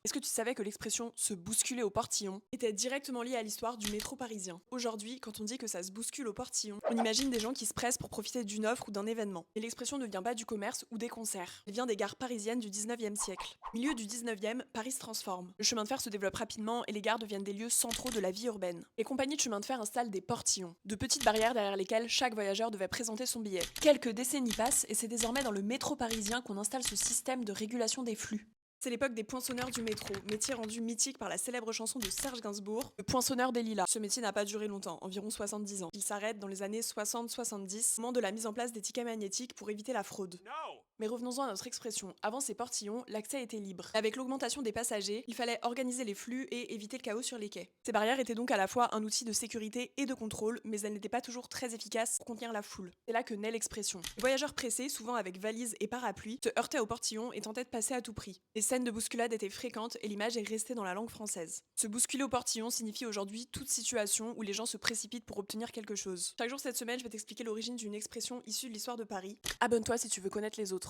Est-ce que tu savais que l'expression se bousculer au portillon était directement liée à l'histoire du métro parisien? Aujourd'hui, quand on dit que ça se bouscule au portillon, on imagine des gens qui se pressent pour profiter d'une offre ou d'un événement. Mais l'expression ne vient pas du commerce ou des concerts. Elle vient des gares parisiennes du 19e siècle. Au milieu du 19e, Paris se transforme. Le chemin de fer se développe rapidement et les gares deviennent des lieux centraux de la vie urbaine. Les compagnies de chemin de fer installent des portillons, de petites barrières derrière lesquelles chaque voyageur devait présenter son billet. Quelques décennies passent et c'est désormais dans le métro parisien qu'on installe ce système de régulation des flux. C'est l'époque des poinçonneurs du métro, métier rendu mythique par la célèbre chanson de Serge Gainsbourg, Le poinçonneur des lilas. Ce métier n'a pas duré longtemps, environ 70 ans. Il s'arrête dans les années 60-70, au moment de la mise en place des tickets magnétiques pour éviter la fraude. Mais revenons-en à notre expression. Avant ces portillons, l'accès était libre. Avec l'augmentation des passagers, il fallait organiser les flux et éviter le chaos sur les quais. Ces barrières étaient donc à la fois un outil de sécurité et de contrôle, mais elles n'étaient pas toujours très efficaces pour contenir la foule. C'est là que naît l'expression. Les voyageurs pressés, souvent avec valises et parapluie, se heurtaient aux portillons et tentaient de passer à tout prix. Les scènes de bousculade étaient fréquentes et l'image est restée dans la langue française. Se bousculer au portillon signifie aujourd'hui toute situation où les gens se précipitent pour obtenir quelque chose. Chaque jour cette semaine, je vais t'expliquer l'origine d'une expression issue de l'histoire de Paris. Abonne-toi si tu veux connaître les autres.